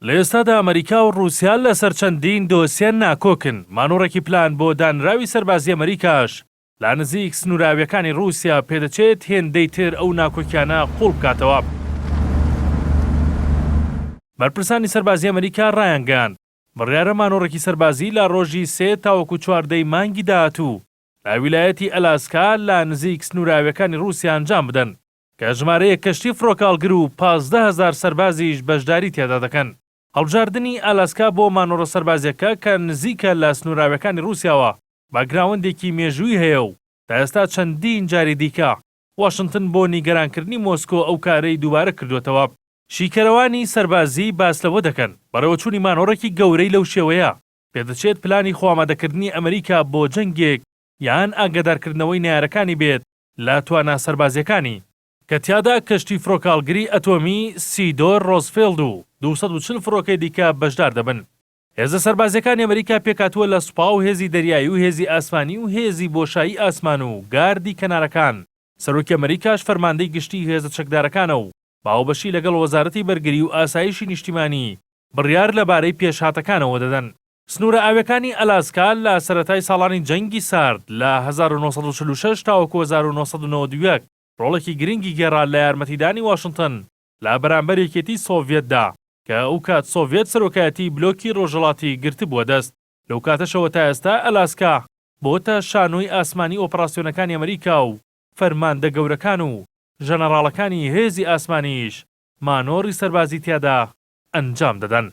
لە ئێستادا ئەمریکا و رووسیا لەسەر چەندین دۆسیە ناکۆکن. مانۆڕێکی پلان بۆ دانراوی سەربازی ئەمریکاش لا نزیک سنووراویەکانی رووسیا پێدەچێت هێندەی تر ئەو ناکۆکیانە قوڵ بکاتەوە. بەرپرسانی سەربازی ئەمریکا ڕایانگەاند بڕیارە مانۆڕێکی سەربازی لە ڕۆژی 3 تاوەکو 14 مانگی داهاتوو لا ویلایەتی ئەلاسکا لا نزیک سنووراویەکانی رووسیا ئەنجام بدەن کە ژمارەیە کەشتی فڕۆکاڵگر و 15,000 سەربازیش بەشداری تێدا دەکەن. هەڵبژاردننی ئالاسکا بۆ مانۆڕە سەربازیەکە کە نزیکە لە سنووراویەکانی رووسیاوە باگراوندێکی مێژووی هەیە و تا ئێستا چەندین جاری دیکە واشنگتن بۆ نیگەرانکردنی مۆسکۆ ئەو کارەی دووبارە کردوێتەوە. شیکەرەوانی سەربازی باس لەوە دەکەن بەڕێوەچوونی مانۆڕێکی گەورەی لەو شێوەیە پێدەچێت پلانی خۆئامادەکردنی ئەمریکا بۆ جەنگێک یان ئاگادارکردنەوەی نایارەکانی بێت لە توانە سەربازیەکانی کە تیادا کەشتی فڕۆکاڵگری ئەتۆمی سیدۆر ڕۆزفێلد و 240 فڕۆکەی دیکە بەشدار دەبن. هێزە سەربازیەکانی ئەمریکا پێکاتووە لە سوپا و هێزی دەریایی و هێزی ئاسمانی و هێزی بۆشایی ئاسمان و گاردی کەنارەکان. سەرۆکی ئەمریکاش فەرماندەی گشتی هێزە چەکدارەکانە و باوبەشی لەگەڵ وەزارەتی بەرگری و ئاسایشی نیشتیمانی بڕیار لەبارەی پێشهاتەکانەوە دەدەن. سنوورە ئاویەکانی ئەلاسکا لە سەرەتای ساڵانی جەنگی سارد لە 1946 تاوەکو 1991 ڕۆڵێکی گرنگی گێڕا لە یارمەتیدانی واشنگتن لە بەرامبەر یەکێتی سۆڤێتدا کە ئەو کات سۆڤێت سەرۆکایەتی بلۆکی ڕۆژهەڵاتی گرتبووە دەست. لەو کاتەشەوە تا ئێستا ئەلاسکا بۆتە شانۆی ئاسمانی ئۆپراسیۆنەکانی ئەمریکا و فەرماندە گەورەکان و ژەنەڕاڵەکانی هێزی ئاسمانیش مانۆڕی سەربازی تیادا ئەنجام دەدەن.